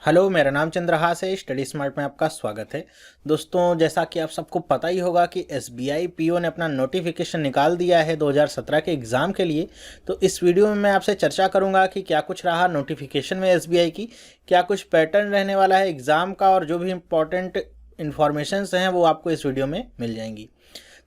Hello, मेरा नाम चंद्रहास है। स्टडी स्मार्ट में आपका स्वागत है। दोस्तों, जैसा कि आप सबको पता ही होगा कि एसबीआई पीओ ने अपना नोटिफिकेशन निकाल दिया है 2017 के एग्ज़ाम के लिए। तो इस वीडियो में मैं आपसे चर्चा करूंगा कि क्या कुछ रहा नोटिफिकेशन में एसबीआई की, क्या कुछ पैटर्न रहने वाला है एग्ज़ाम का, और जो भी इम्पोर्टेंट इन्फॉर्मेशंस हैं वो आपको इस वीडियो में मिल जाएंगी।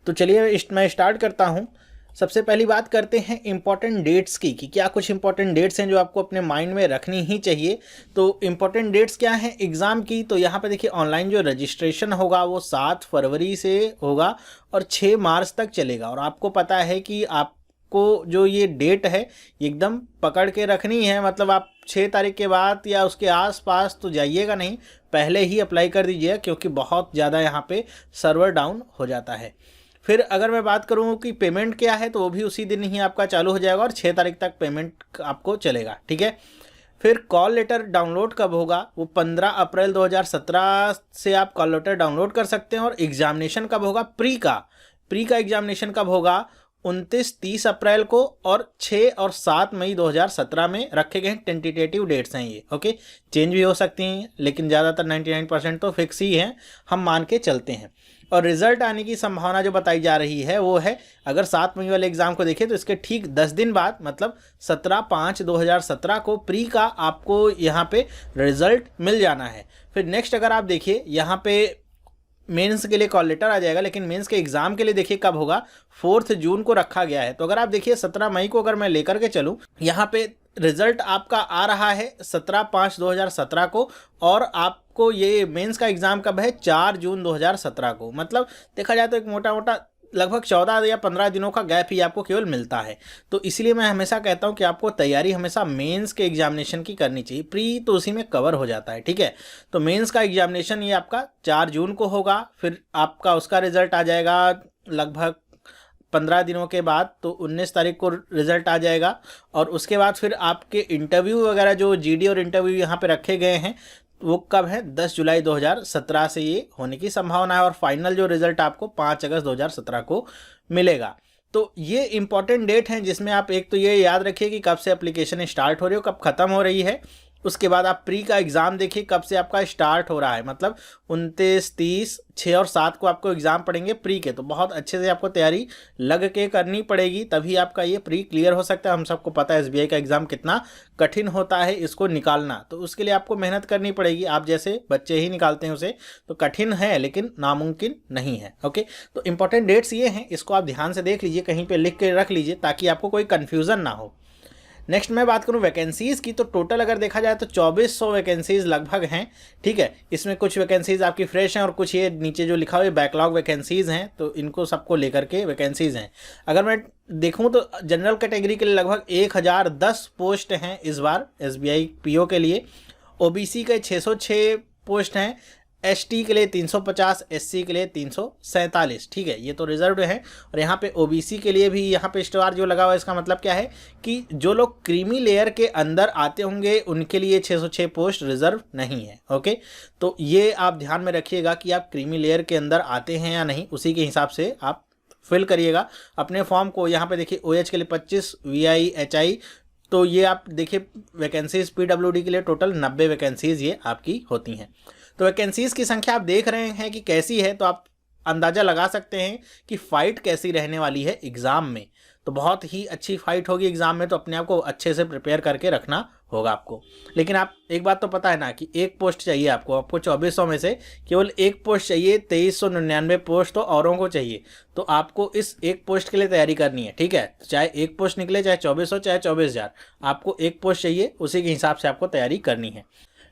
तो चलिए मैं स्टार्ट करता हूँ। सबसे पहली बात करते हैं इम्पॉर्टेंट डेट्स की कि क्या कुछ इम्पॉर्टेंट डेट्स हैं जो आपको अपने माइंड में रखनी ही चाहिए। तो इम्पॉर्टेंट डेट्स क्या हैं एग्ज़ाम की, तो यहाँ पे देखिए ऑनलाइन जो रजिस्ट्रेशन होगा वो 7 फरवरी से होगा और 6 मार्च तक चलेगा। और आपको पता है कि आपको जो ये डेट है एकदम पकड़ के रखनी है, मतलब आप 6 तारीख के बाद या उसके आसपास तो जाइएगा नहीं, पहले ही अप्लाई कर दीजिएगा, क्योंकि बहुत ज़्यादा यहाँ पे सर्वर डाउन हो जाता है। फिर अगर मैं बात करूँ कि पेमेंट क्या है, तो वो भी उसी दिन ही आपका चालू हो जाएगा और 6 तारीख तक पेमेंट आपको चलेगा, ठीक है। फिर कॉल लेटर डाउनलोड कब होगा, वो 15 अप्रैल 2017 से आप कॉल लेटर डाउनलोड कर सकते हैं। और एग्जामिनेशन कब होगा, प्री का एग्जामिनेशन कब होगा, 29-30 अप्रैल को, और 6 और 7 मई 2017 में रखे गए हैं। टेंटेटिव डेट्स हैं ये, ओके। चेंज भी हो सकती हैं, लेकिन ज़्यादातर 99% तो फिक्स ही हैं, हम मान के चलते हैं। और रिजल्ट आने की संभावना जो बताई जा रही है वो है, अगर 7 मई वाले एग्ज़ाम को देखें तो इसके ठीक 10 दिन बाद, मतलब 17/5/2017 को प्री का आपको यहाँ पे रिजल्ट मिल जाना है। फिर नेक्स्ट अगर आप देखिए यहाँ पे मेंस के लिए कॉल लेटर आ जाएगा, लेकिन मेंस के एग्जाम के लिए देखिए कब होगा, 4 जून को रखा गया है। तो अगर आप देखिए 17 मई को अगर मैं लेकर के चलूँ, यहाँ पे रिजल्ट आपका आ रहा है 17/5/2017 को, और आपको ये मेंस का एग्ज़ाम कब है, 4 जून 2017 को। मतलब देखा जाए तो एक मोटा मोटा लगभग 14 या 15 दिनों का गैप ही आपको केवल मिलता है। तो इसलिए मैं हमेशा कहता हूं कि आपको तैयारी हमेशा मेंस के एग्जामिनेशन की करनी चाहिए। प्री तो उसी में कवर हो जाता है, ठीक है। तो मेंस का एग्जामिनेशन ये आपका 4 जून को होगा। फिर आपका उसका रिजल्ट आ जाएगा लगभग 15 दिनों के बाद, तो 19 तारीख को रिजल्ट आ जाएगा। और उसके बाद फिर आपके इंटरव्यू वगैरह जो जीडी और इंटरव्यू यहाँ पे रखे गए हैं, वो कब है, 10 जुलाई 2017 से ये होने की संभावना है। और फाइनल जो रिजल्ट आपको 5 अगस्त 2017 को मिलेगा। तो ये इंपॉर्टेंट डेट हैं जिसमें आप एक तो ये याद रखिए कि कब से एप्लीकेशन स्टार्ट हो रही हो, कब ख़त्म हो रही है। उसके बाद आप प्री का एग्ज़ाम देखिए कब से आपका स्टार्ट हो रहा है, मतलब 29, 30, 6 और 7 को आपको एग्ज़ाम पढ़ेंगे प्री के। तो बहुत अच्छे से आपको तैयारी लग के करनी पड़ेगी, तभी आपका ये प्री क्लियर हो सकता है। हम सबको पता है एसबीआई का एग्ज़ाम कितना कठिन होता है इसको निकालना, तो उसके लिए आपको मेहनत करनी पड़ेगी। आप जैसे बच्चे ही निकालते हैं उसे, तो कठिन है लेकिन नामुमकिन नहीं है, ओके। तो इंपॉर्टेंट डेट्स ये हैं, इसको आप ध्यान से देख लीजिए, कहीं पे लिख के रख लीजिए ताकि आपको कोई कन्फ्यूज़न ना हो। नेक्स्ट मैं बात करूं वैकेंसीज़ की, तो टोटल अगर देखा जाए तो 2400 वैकेंसीज़ लगभग हैं, ठीक है। इसमें कुछ वैकेंसीज़ आपकी फ्रेश हैं और कुछ ये नीचे जो लिखा हुआ है बैकलॉग वैकेंसीज़ हैं, तो इनको सबको लेकर के वैकेंसीज़ हैं। अगर मैं देखूं तो जनरल कैटेगरी के लिए लगभग 1010 पोस्ट हैं इस बार एसबीआई पीओ के लिए। ओबीसी के 606 पोस्ट हैं, एसटी के लिए 350, एससी के लिए 347, ठीक है। ये तो रिजर्व है। और यहाँ पे ओबीसी के लिए भी यहाँ पे स्टार जो लगा हुआ है, इसका मतलब क्या है कि जो लोग क्रीमी लेयर के अंदर आते होंगे उनके लिए 606 पोस्ट रिजर्व नहीं है, ओके। तो ये आप ध्यान में रखिएगा कि आप क्रीमी लेयर के अंदर आते हैं या नहीं, उसी के हिसाब से आप फिल करिएगा अपने फॉर्म को। यहाँ पे देखिए ओएच के लिए 25, वीआई, एचआई, तो ये आप देखिए वैकेंसीज पीडब्ल्यूडी के लिए टोटल 90 वैकेंसीज ये आपकी होती हैं। तो वैकेंसीज़ की संख्या आप देख रहे हैं कि कैसी है, तो आप अंदाज़ा लगा सकते हैं कि फ़ाइट कैसी रहने वाली है एग्ज़ाम में। तो बहुत ही अच्छी फ़ाइट होगी एग्ज़ाम में, तो अपने आप को अच्छे से प्रिपेयर करके रखना होगा आपको। लेकिन आप एक बात तो पता है ना कि एक पोस्ट चाहिए आपको 2400 में से केवल एक पोस्ट चाहिए, 2399 पोस्ट तो औरों को चाहिए। तो आपको इस एक पोस्ट के लिए तैयारी करनी है, ठीक है। चाहे एक पोस्ट निकले, चाहे 2400, चाहे 24,000, आपको एक पोस्ट चाहिए, उसी के हिसाब से आपको तैयारी करनी है।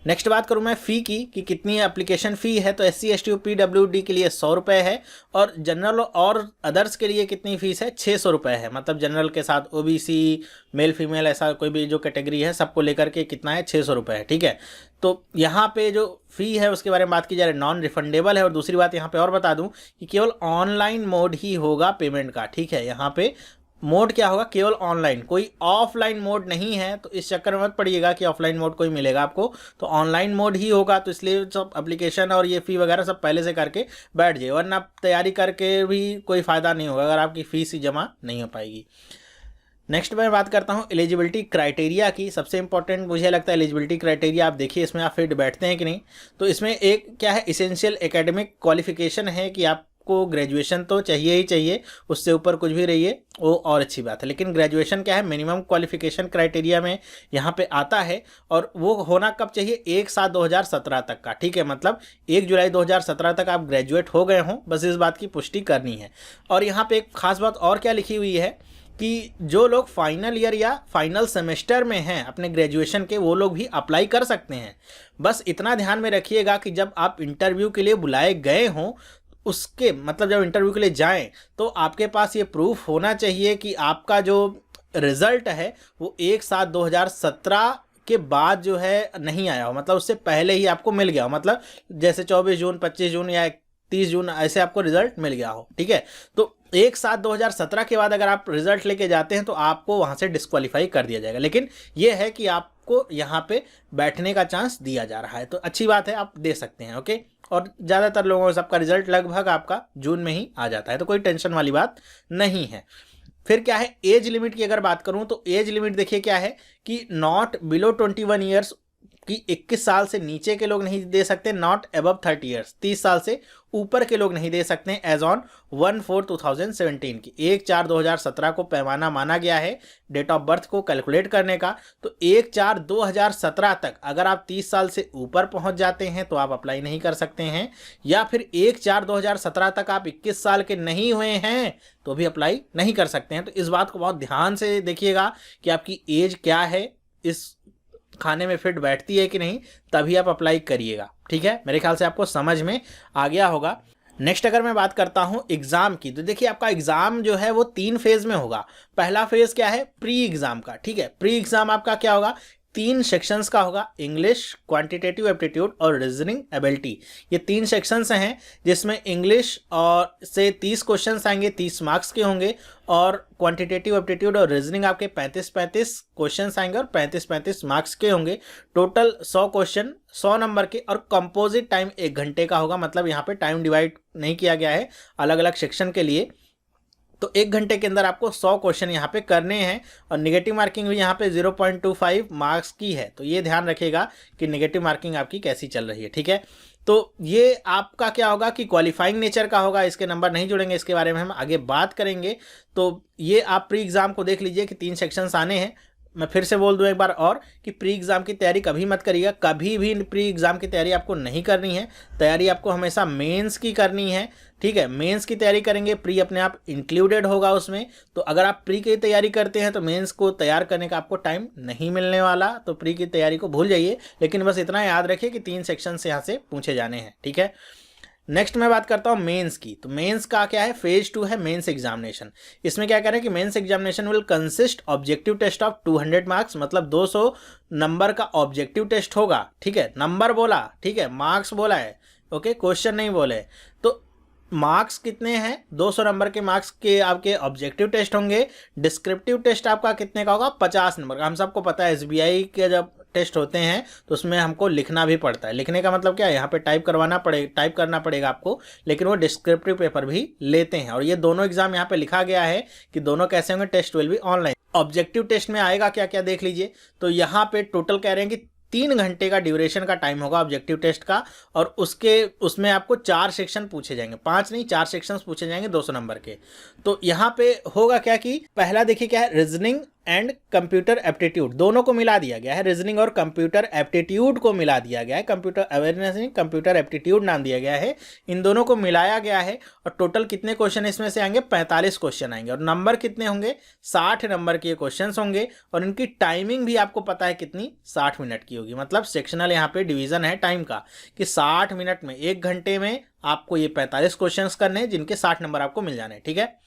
नेक्स्ट बात करूं मैं फ़ी की कि कितनी एप्लीकेशन फ़ी है, तो एससी, एसटी, पीडब्ल्यूडी के लिए 100 रुपये है, और जनरल और अदर्स के लिए कितनी फ़ीस है, 600 रुपये है। मतलब जनरल के साथ ओबीसी, मेल फीमेल, ऐसा कोई भी जो कैटेगरी है सबको लेकर के कितना है, 600 रुपये है, ठीक है। तो यहाँ पे जो फ़ी है उसके बारे में बात की जा रही है, नॉन रिफंडेबल है। और दूसरी बात यहाँ पे और बता दूँ कि केवल ऑनलाइन मोड ही होगा पेमेंट का, ठीक है। यहाँ पे मोड क्या होगा, केवल ऑनलाइन, कोई ऑफलाइन मोड नहीं है। तो इस चक्कर में मत पड़िएगा कि ऑफलाइन मोड कोई मिलेगा आपको, तो ऑनलाइन मोड ही होगा। तो इसलिए सब एप्लीकेशन और ये फ़ी वगैरह सब पहले से करके बैठ जाइए, वरना तैयारी करके भी कोई फ़ायदा नहीं होगा अगर आपकी फ़ीस ही जमा नहीं हो पाएगी। नेक्स्ट मैं बात करता हूँ एलिजिबिलिटी क्राइटेरिया की। सबसे इंपॉर्टेंट मुझे लगता है एलिजिबिलिटी क्राइटेरिया, आप देखिए इसमें आप फिट बैठते हैं कि नहीं। तो इसमें एक क्या है, इसेंशियल एकेडमिक क्वालिफिकेशन है कि आपको ग्रेजुएशन तो चाहिए ही चाहिए, उससे ऊपर कुछ भी रहिए वो और अच्छी बात है, लेकिन ग्रेजुएशन क्या है मिनिमम क्वालिफिकेशन क्राइटेरिया में यहाँ पे आता है। और वो होना कब चाहिए, 1/7/2017 तक का, ठीक है। मतलब 1 जुलाई 2017 तक आप ग्रेजुएट हो गए हों, बस इस बात की पुष्टि करनी है। और यहाँ पे एक खास बात और क्या लिखी हुई है कि जो लोग फाइनल ईयर या फाइनल सेमेस्टर में हैं अपने ग्रेजुएशन के, वो लोग भी अप्लाई कर सकते हैं। बस इतना ध्यान में रखिएगा कि जब आप इंटरव्यू के लिए बुलाए गए हों, उसके मतलब जब इंटरव्यू के लिए जाएं तो आपके पास ये प्रूफ होना चाहिए कि आपका जो रिज़ल्ट है वो 1/7/2017 के बाद जो है नहीं आया हो, मतलब उससे पहले ही आपको मिल गया हो। मतलब जैसे 24 जून, 25 जून या 30 जून ऐसे आपको रिजल्ट मिल गया हो, ठीक है। तो 1/7/2017 के बाद अगर आप रिजल्ट लेके जाते हैं तो आपको वहाँ से डिस्क्वालीफाई कर दिया जाएगा, लेकिन ये है कि आपको यहाँ पे बैठने का चांस दिया जा रहा है, तो अच्छी बात है, आप दे सकते हैं, ओके। और ज़्यादातर लोगों का सबका रिजल्ट लगभग आपका जून में ही आ जाता है, तो कोई टेंशन वाली बात नहीं है। फिर क्या है, एज लिमिट की अगर बात करूं तो एज लिमिट देखिए क्या है कि नॉट बिलो 21 ईयर्स कि 21 साल से नीचे के लोग नहीं दे सकते, नॉट अबव 30 ईयर्स 30 साल से ऊपर के लोग नहीं दे सकते एज ऑन 1/4/2017 की 1/4/2017 को पैमाना माना गया है डेट ऑफ बर्थ को कैलकुलेट करने का। तो 1/4/2017 तक अगर आप 30 साल से ऊपर पहुंच जाते हैं तो आप अप्लाई नहीं कर सकते हैं, या फिर 1/4/2017 तक आप 21 साल के नहीं हुए हैं तो भी अप्लाई नहीं कर सकते हैं। तो इस बात को बहुत ध्यान से देखिएगा कि आपकी एज क्या है, इस खाने में फिट बैठती है कि नहीं, तभी आप अप्लाई करिएगा, ठीक है। मेरे ख्याल से आपको समझ में आ गया होगा। नेक्स्ट अगर मैं बात करता हूं एग्जाम की, तो देखिए आपका एग्जाम जो है वो 3 फेज में होगा। पहला फेज क्या है, प्री एग्जाम का, ठीक है। प्री एग्जाम आपका क्या होगा, 3 सेक्शंस का होगा, इंग्लिश, क्वांटिटेटिव एप्टीट्यूड और रीजनिंग एबिलिटी। ये 3 सेक्शंस हैं जिसमें इंग्लिश और से 30 क्वेश्चंस आएंगे, 30 मार्क्स के होंगे, और क्वांटिटेटिव एप्टीट्यूड और रीजनिंग आपके 35-35 क्वेश्चंस आएंगे और 35-35 मार्क्स के होंगे। टोटल 100 क्वेश्चन 100 नंबर के, और कंपोजिट टाइम 1 घंटे का होगा। मतलब यहाँ पे टाइम डिवाइड नहीं किया गया है अलग अलग सेक्शन के लिए, तो 1 घंटे के अंदर आपको 100 क्वेश्चन यहाँ पे करने हैं। और नेगेटिव मार्किंग भी यहाँ पे 0.25 मार्क्स की है, तो ये ध्यान रखिएगा कि नेगेटिव मार्किंग आपकी कैसी चल रही है, ठीक है। तो ये आपका क्या होगा कि क्वालिफाइंग नेचर का होगा, इसके नंबर नहीं जुड़ेंगे, इसके बारे में हम आगे बात करेंगे। तो ये आप प्री एग्ज़ाम को देख लीजिए कि 3 सेक्शंस आने हैं। मैं फिर से बोल दूं एक बार और कि प्री एग्ज़ाम की तैयारी कभी मत करिएगा, कभी भी प्री एग्ज़ाम की तैयारी आपको नहीं करनी है। तैयारी आपको हमेशा मेंस की करनी है, ठीक है। मेंस की तैयारी करेंगे, प्री अपने आप इंक्लूडेड होगा उसमें। तो अगर आप प्री की तैयारी करते हैं तो मेंस को तैयार करने का आपको टाइम नहीं मिलने वाला, तो प्री की तैयारी को भूल जाइए। लेकिन बस इतना याद रखिए कि 3 सेक्शन से यहाँ से पूछे जाने हैं, ठीक है। नेक्स्ट मैं बात करता हूँ मेंस की। तो मेंस का क्या है, फेज 2 है मेंस एग्जामिनेशन। इसमें क्या कह रहे हैं कि mains examination will consist objective test of 200 marks, मतलब 200 नंबर का ऑब्जेक्टिव टेस्ट होगा, ठीक है। नंबर बोला, ठीक है, मार्क्स बोला है, ओके, क्वेश्चन नहीं बोले। तो मार्क्स कितने हैं, 200 नंबर के मार्क्स के आपके ऑब्जेक्टिव टेस्ट होंगे। डिस्क्रिप्टिव टेस्ट आपका कितने का होगा, 50 नंबर का। हम सबको पता है एसबीआई के जब टेस्ट होते हैं तो उसमें हमको लिखना भी पड़ता है। लिखने का मतलब क्या है, यहाँ पे टाइप करना पड़ेगा आपको, लेकिन वो डिस्क्रिप्टिव पेपर भी लेते हैं। और ये दोनों एग्जाम यहाँ पे लिखा गया है कि दोनों कैसे होंगे, test will be online. Objective test में आएगा क्या क्या देख लीजिए। तो यहाँ पे टोटल कह रहे हैं कि 3 घंटे का ड्यूरेशन का टाइम होगा ऑब्जेक्टिव टेस्ट का, और उसमें आपको 4 सेक्शन पूछे जाएंगे, 5 नहीं 4 सेक्शन पूछे जाएंगे 200 नंबर के। तो यहाँ पे होगा क्या कि पहला देखिए क्या है, रीजनिंग एंड कंप्यूटर एप्टीट्यूड दोनों को मिला दिया गया है। रीजनिंग और कंप्यूटर एप्टीट्यूड को मिला दिया गया है, कंप्यूटर अवेयरनेस नहीं कंप्यूटर एप्टीट्यूड नाम दिया गया है। इन दोनों को मिलाया गया है। और टोटल कितने क्वेश्चन इसमें से आएंगे, 45 क्वेश्चन आएंगे, और नंबर कितने होंगे, 60 नंबर के क्वेश्चन होंगे। और इनकी टाइमिंग भी आपको पता है कितनी, 60 मिनट की होगी। मतलब सेक्शनल यहाँ पे डिवीजन है टाइम का कि 60 मिनट में, 1 घंटे में आपको ये 45 क्वेश्चन करने हैं, जिनके 60 नंबर आपको मिल जाने हैं, ठीक है।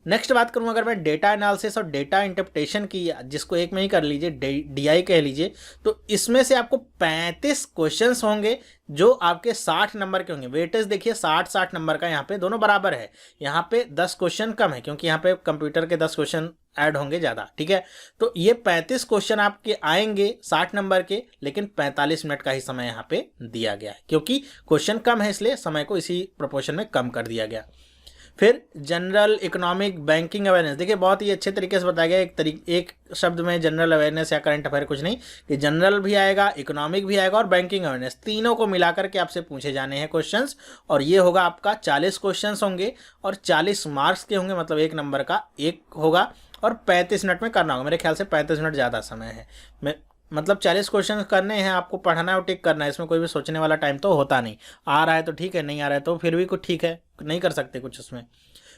नेक्स्ट बात करूँ अगर मैं डेटा एनालिसिस और डेटा इंटरप्रिटेशन की, जिसको एक में ही कर लीजिए, डीआई कह लीजिए, तो इसमें से आपको 35 क्वेश्चंस होंगे जो आपके 60 नंबर के होंगे। वेटेज देखिए 60-60 नंबर का, यहाँ पे दोनों बराबर है। यहाँ पे 10 क्वेश्चन कम है क्योंकि यहाँ पे कंप्यूटर के 10 क्वेश्चन ऐड होंगे ज़्यादा, ठीक है। तो ये 35 क्वेश्चन आपके आएंगे 60 नंबर के, लेकिन 45 मिनट का ही समय यहाँ पे दिया गया है, क्योंकि क्वेश्चन कम है इसलिए समय को इसी प्रोपोर्शन में कम कर दिया गया। फिर जनरल इकोनॉमिक बैंकिंग अवेयरनेस, देखिए बहुत ही अच्छे तरीके से बताया गया, एक शब्द में जनरल अवेयरनेस या करंट अफेयर कुछ नहीं, कि जनरल भी आएगा, इकोनॉमिक भी आएगा और बैंकिंग अवेयरनेस, तीनों को मिलाकर के आपसे पूछे जाने हैं क्वेश्चंस। और ये होगा आपका 40 क्वेश्चंस होंगे और 40 मार्क्स के होंगे, मतलब 1 नंबर का 1 होगा और 35 मिनट में करना होगा। मेरे ख्याल से 35 मिनट ज़्यादा समय है, मतलब 40 क्वेश्चन करने हैं, आपको पढ़ना है और टिक करना है, इसमें कोई भी सोचने वाला टाइम तो होता नहीं। आ रहा है तो ठीक है, नहीं आ रहा है तो फिर भी कुछ ठीक है, नहीं कर सकते कुछ उसमें।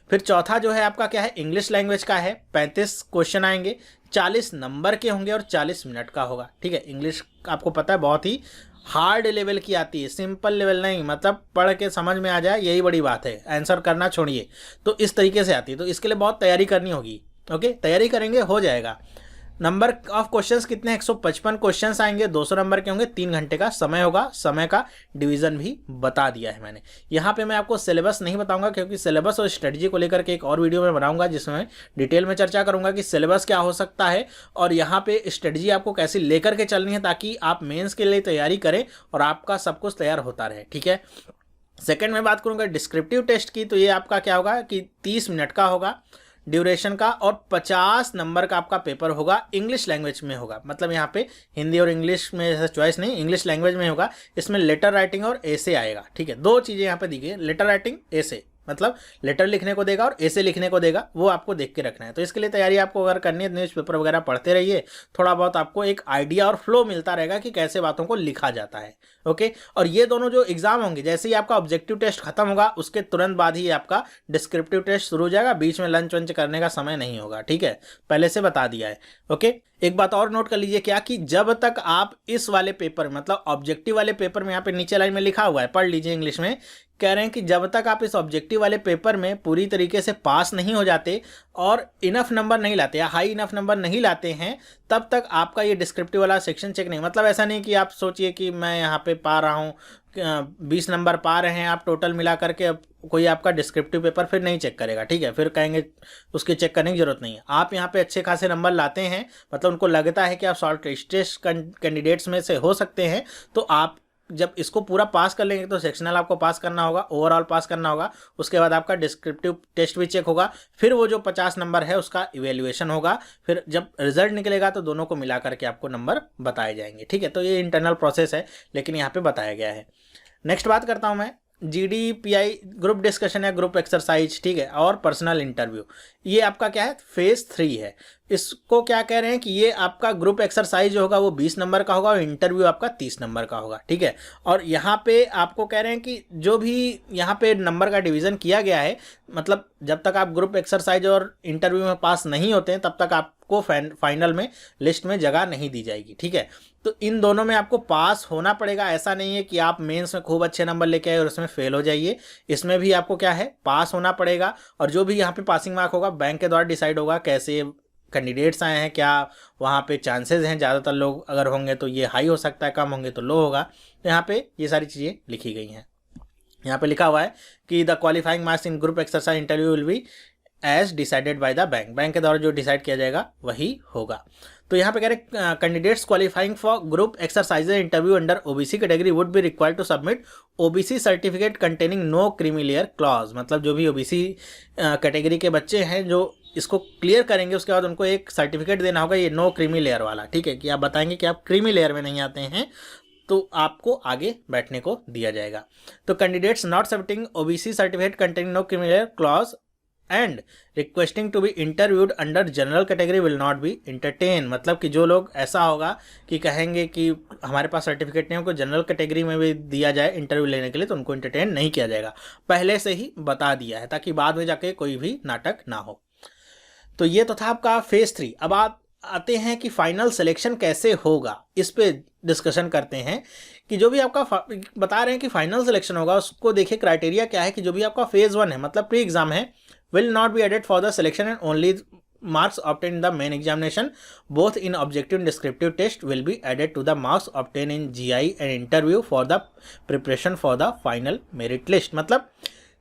फिर चौथा जो है आपका क्या है, इंग्लिश लैंग्वेज का है, 35 क्वेश्चन आएंगे, 40 नंबर के होंगे और 40 मिनट का होगा। ठीक है, इंग्लिश आपको पता है बहुत ही हार्ड लेवल की आती है, सिंपल लेवल नहीं, मतलब पढ़ के समझ में आ जाए यही बड़ी बात है, आंसर करना छोड़िए, तो इस तरीके से आती है। तो इसके लिए बहुत तैयारी करनी होगी। ओके, तैयारी करेंगे हो जाएगा। नंबर ऑफ क्वेश्चंस कितने, 155 क्वेश्चंस आएंगे, 200 नंबर के होंगे, 3 घंटे का समय होगा। समय का डिवीजन भी बता दिया है मैंने। यहाँ पे मैं आपको सिलेबस नहीं बताऊंगा, क्योंकि सिलेबस और स्ट्रेटजी को लेकर के एक और वीडियो में बनाऊंगा, जिसमें डिटेल में चर्चा करूंगा कि सिलेबस क्या हो सकता है और यहाँ पे स्ट्रेटजी आपको कैसी लेकर के चलनी है, ताकि आप मेन्स के लिए तैयारी करें और आपका सब कुछ तैयार होता रहे। ठीक है, सेकेंड में बात करूँगा डिस्क्रिप्टिव टेस्ट की, तो ये आपका क्या होगा कि 30 मिनट का होगा ड्यूरेशन का और 50 नंबर का आपका पेपर होगा, इंग्लिश लैंग्वेज में होगा। मतलब यहाँ पे हिंदी और इंग्लिश में ऐसा चॉइस नहीं, इंग्लिश लैंग्वेज में होगा। इसमें लेटर राइटिंग और ऐसे आएगा। ठीक है, 2 चीज़ें यहाँ पे दी गई, लेटर राइटिंग ऐसे, मतलब लेटर लिखने को देगा और ऐसे लिखने को देगा, वो आपको देख के रखना है। तो इसके लिए तैयारी आपको अगर करनी है, न्यूज़पेपर वगैरह पढ़ते रहिए, थोड़ा बहुत आपको एक आइडिया और फ्लो मिलता रहेगा कि कैसे बातों को लिखा जाता है। ओके, और ये दोनों जो एग्जाम होंगे, जैसे ही आपका ऑब्जेक्टिव टेस्ट खत्म होगा उसके तुरंत बाद ही आपका डिस्क्रिप्टिव टेस्ट शुरू हो जाएगा, बीच में लंच वंच करने का समय नहीं होगा। ठीक है, पहले से बता दिया है। ओके, एक बात और नोट कर लीजिए, क्या कि जब तक आप इस वाले पेपर मतलब ऑब्जेक्टिव वाले पेपर में, यहाँ पे नीचे लाइन में लिखा हुआ है, पढ़ लीजिए इंग्लिश में, कह रहे हैं कि जब तक आप इस ऑब्जेक्टिव वाले पेपर में पूरी तरीके से पास नहीं हो जाते और इनफ नंबर नहीं लाते या हाई इनफ नंबर नहीं लाते हैं, तब तक आपका ये डिस्क्रिप्टिव वाला सेक्शन चेक नहीं। मतलब ऐसा नहीं कि आप सोचिए कि मैं यहाँ पे पा रहा हूँ 20 नंबर पा रहे हैं आप टोटल मिला करके, अब कोई आपका डिस्क्रिप्टिव पेपर फिर नहीं चेक करेगा। ठीक है, फिर कहेंगे उसकी चेक करने की जरूरत नहीं है। आप यहाँ पे अच्छे खासे नंबर लाते हैं, मतलब उनको लगता है कि आप शॉर्ट लिस्टेड कैंडिडेट्स में से हो सकते हैं, तो आप जब इसको पूरा पास कर लेंगे तो सेक्शनल आपको पास करना होगा, ओवरऑल पास करना होगा, उसके बाद आपका डिस्क्रिप्टिव टेस्ट भी चेक होगा, फिर वो जो 50 नंबर है उसका इवेल्युएशन होगा, फिर जब रिजल्ट निकलेगा तो दोनों को मिला करके आपको नंबर बताए जाएंगे। ठीक है, तो ये इंटरनल प्रोसेस है, लेकिन यहाँ पे बताया गया है। नेक्स्ट बात करता हूँ मैं GDPI ग्रुप डिस्कशन या ग्रुप एक्सरसाइज। ठीक है, और पर्सनल इंटरव्यू, ये आपका क्या है, फेज 3 है। इसको क्या कह रहे हैं कि ये आपका ग्रुप एक्सरसाइज जो होगा वो 20 नंबर का होगा और इंटरव्यू आपका 30 नंबर का होगा। ठीक है, और यहाँ पे आपको कह रहे हैं कि जो भी यहाँ पे नंबर का डिवीज़न किया गया है, मतलब जब तक आप ग्रुप एक्सरसाइज और इंटरव्यू में पास नहीं होते हैं तब तक आपको फाइनल में लिस्ट में जगह नहीं दी जाएगी। ठीक है, तो इन दोनों में आपको पास होना पड़ेगा। ऐसा नहीं है कि आप मेंस में खूब अच्छे नंबर लेके आए और उसमें फेल हो जाइए, इसमें भी आपको क्या है, पास होना पड़ेगा। और जो भी यहाँ पे पासिंग मार्क होगा बैंक के द्वारा डिसाइड होगा, कैसे कैंडिडेट्स आए हैं, क्या वहाँ पे चांसेस हैं, ज़्यादातर लोग अगर होंगे तो ये हाई हो सकता है, कम होंगे तो लो होगा। तो यहाँ पे ये सारी चीज़ें लिखी गई हैं। यहाँ पे लिखा हुआ है कि the qualifying marks in group exercise interview will be as decided by the bank, bank के द्वारा जो डिसाइड किया जाएगा वही होगा। तो यहाँ पे कह रहे candidates qualifying for group exercise interview under OBC category would be required to submit OBC certificate containing no creamy layer clause. मतलब जो भी ओबीसी कैटेगरी के बच्चे हैं जो इसको क्लियर करेंगे, उसके बाद उनको एक सर्टिफिकेट देना होगा, ये नो क्रीमी लेयर वाला। ठीक है, कि आप बताएंगे कि आप क्रीमी लेयर में नहीं आते हैं तो आपको आगे बैठने को दिया जाएगा। तो candidates not submitting OBC certificate containing no creamy layer clause and requesting to be interviewed under general category will not be entertain. मतलब कि जो लोग ऐसा होगा कि कहेंगे कि हमारे पास सर्टिफिकेट नहीं, उनको जनरल कैटेगरी में भी दिया जाए इंटरव्यू लेने के लिए, तो उनको इंटरटेन नहीं किया जाएगा। पहले से ही बता दिया है ताकि बाद में जाके कोई भी नाटक ना हो। तो ये तो था आपका फेज 3। अब आप आते हैं कि फाइनल सिलेक्शन कैसे होगा, इस पे डिस्कशन करते हैं। कि जो भी आपका बता रहे हैं कि फाइनल सिलेक्शन होगा, उसको देखिए क्राइटेरिया क्या है। कि जो भी आपका फेज 1 है, मतलब प्री एग्जाम है, will not be added for the selection and only marks obtained in the main examination both in objective and descriptive test will be added to the marks obtained in GI and interview for the preparation for the final merit list। मतलब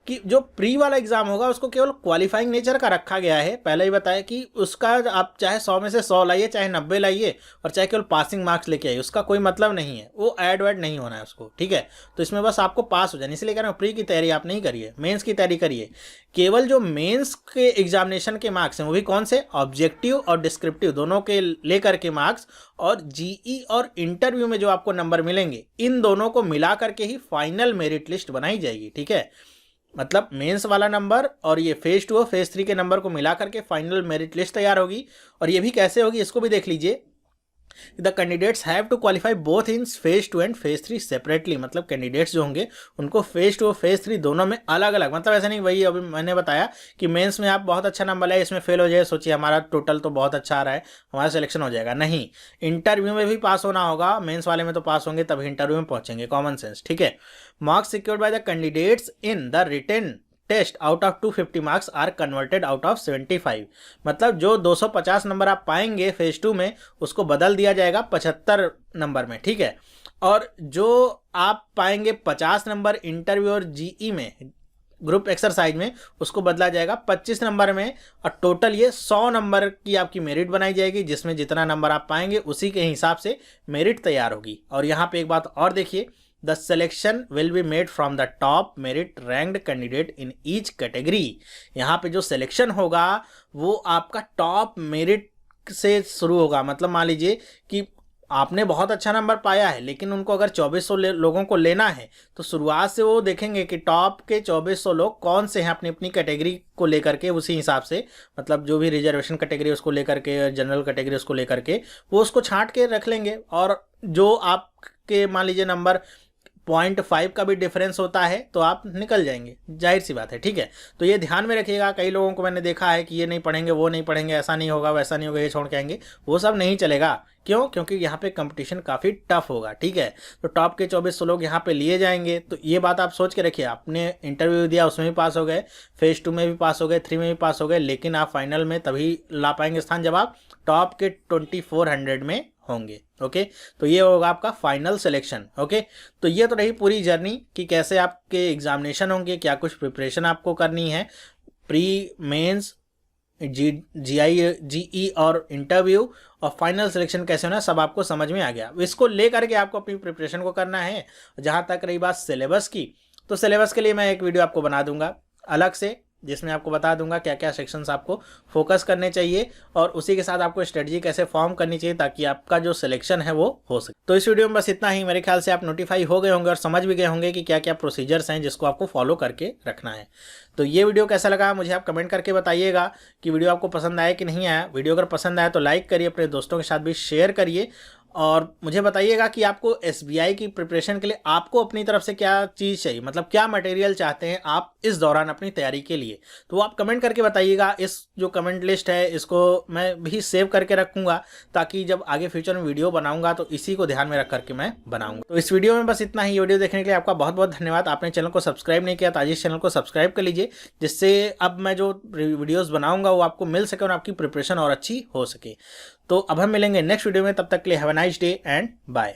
कि जो pre वाला exam होगा उसको केवल qualifying nature का रखा गया है। पहले ही बताया कि उसका आप चाहे 100 में से 100 लाइए, चाहे 90 लाइए और चाहे केवल पासिंग मार्क्स लेके आइए, उसका कोई मतलब नहीं है, वो ऐड वैड नहीं होना है उसको, ठीक है। तो इसमें बस आपको पास हो जाए, इसलिए कह रहा हूँ प्री की तैयारी आप नहीं करिए, मेंस की तैयारी करिए। केवल जो मेंस के एग्जामिनेशन के मार्क्स हैं वो भी कौन से, ऑब्जेक्टिव और डिस्क्रिप्टिव दोनों के लेकर के मार्क्स, और जीई और इंटरव्यू में जो आपको नंबर मिलेंगे इन दोनों को मिला करके ही फाइनल मेरिट लिस्ट बनाई जाएगी, ठीक है। मतलब मेंस वाला नंबर और ये फेज 2 और फेज 3 के नंबर को मिला करके फाइनल मेरिट लिस्ट तैयार होगी। और ये भी कैसे होगी इसको भी देख लीजिए। The candidates have to qualify both in phase 2 and phase 3 separately. मतलब कैंडिडेट्स जो होंगे उनको फेज 2 और फेज 3 दोनों में अलग अलग, मतलब ऐसा नहीं वही अभी मैंने बताया कि मेंस में आप बहुत अच्छा नंबर लाए, इसमें फेल हो जाए, सोचिए हमारा टोटल तो बहुत अच्छा आ रहा है, हमारा सिलेक्शन हो जाएगा, नहीं। इंटरव्यू में भी पास होना होगा, मेंस वाले में तो पास होंगे तभी इंटरव्यू में पहुंचेंगे, कॉमन सेंस, ठीक है। Marks secured by the candidates in the written test out of 250 marks are converted out of 75। मतलब जो 250 नंबर आप पाएंगे फेज 2 में उसको बदल दिया जाएगा 75 नंबर में, ठीक है। और जो आप पाएंगे 50 नंबर इंटरव्यू और जीई में, ग्रुप एक्सरसाइज में, उसको बदला जाएगा 25 नंबर में, और टोटल ये 100 नंबर की आपकी मेरिट बनाई जाएगी, जिसमें जितना नंबर आप पाएंगे उसी के हिसाब से मेरिट तैयार होगी। और यहाँ पे एक बात और देखिए, the selection will be made from the top merit ranked candidate in each category. यहाँ पे जो सिलेक्शन होगा वो आपका टॉप मेरिट से शुरू होगा। मतलब मान लीजिए कि आपने बहुत अच्छा नंबर पाया है, लेकिन उनको अगर 2400 लोगों को लेना है तो शुरुआत से वो देखेंगे कि टॉप के 2400 लोग कौन से हैं अपनी अपनी कैटेगरी को लेकर के, उसी हिसाब से, मतलब जो भी रिजर्वेशन कैटेगरी उसको लेकर के, जनरल कैटेगरी उसको लेकर के, वो उसको छांट के रख लेंगे। और जो आपके मान लीजिए नंबर 0.5 का भी डिफरेंस होता है तो आप निकल जाएंगे, जाहिर सी बात है, ठीक है। तो ये ध्यान में रखिएगा। कई लोगों को मैंने देखा है कि ये नहीं पढ़ेंगे, वो नहीं पढ़ेंगे, ऐसा नहीं होगा, वैसा नहीं होगा, ये छोड़ के आएंगे, वो सब नहीं चलेगा। क्यों? क्योंकि यहाँ पे कंपटीशन काफ़ी टफ होगा, ठीक है। तो टॉप के 2400 लोग यहाँ पे लिए जाएंगे, तो ये बात आप सोच के रखिए। आपने इंटरव्यू दिया, उसमें भी पास हो गए, फेज 2 में भी पास हो गए, 3 में भी पास हो गए, लेकिन आप फाइनल में तभी ला पाएंगे स्थान जब आप टॉप के 2400 में होंगे, ओके। तो ये होगा आपका फाइनल सिलेक्शन, ओके। तो ये तो रही पूरी जर्नी कि कैसे आपके एग्जामिनेशन होंगे, क्या कुछ प्रिपरेशन आपको करनी है, प्री, मेंस, जीई और इंटरव्यू, और फाइनल सिलेक्शन कैसे होना है, सब आपको समझ में आ गया। इसको लेकर के आपको अपनी प्रिपरेशन को करना है। जहाँ तक रही बात सिलेबस की, तो सिलेबस के लिए मैं एक वीडियो आपको बना दूंगा अलग से, जिसमें आपको बता दूंगा क्या क्या सेक्शंस आपको फोकस करने चाहिए, और उसी के साथ आपको स्ट्रेटजी कैसे फॉर्म करनी चाहिए ताकि आपका जो सिलेक्शन है वो हो सके। तो इस वीडियो में बस इतना ही। मेरे ख्याल से आप नोटिफाई हो गए होंगे और समझ भी गए होंगे कि क्या क्या प्रोसीजर्स हैं जिसको आपको फॉलो करके रखना है। तो ये वीडियो कैसा लगा मुझे आप कमेंट करके बताइएगा कि वीडियो आपको पसंद आया कि नहीं आया। वीडियो अगर पसंद आया तो लाइक करिए, अपने दोस्तों के साथ भी शेयर करिए, और मुझे बताइएगा कि आपको एसबीआई की प्रिपरेशन के लिए आपको अपनी तरफ से क्या चीज़ चाहिए, मतलब क्या मटेरियल चाहते हैं आप इस दौरान अपनी तैयारी के लिए। तो आप कमेंट करके बताइएगा। इस जो कमेंट लिस्ट है इसको मैं भी सेव करके रखूँगा, ताकि जब आगे फ्यूचर में वीडियो बनाऊँगा तो इसी को ध्यान में रख करके मैं बनाऊँगा। तो इस वीडियो में बस इतना ही। वीडियो देखने के लिए आपका बहुत बहुत धन्यवाद। आपने चैनल को सब्सक्राइब नहीं किया तो आज इस चैनल को सब्सक्राइब कर लीजिए, जिससे अब मैं जो वीडियोज़ बनाऊँगा वो आपको मिल सके और आपकी प्रिपरेशन और अच्छी हो सके। तो अब हम मिलेंगे नेक्स्ट वीडियो में, तब तक के लिए have a nice day and bye.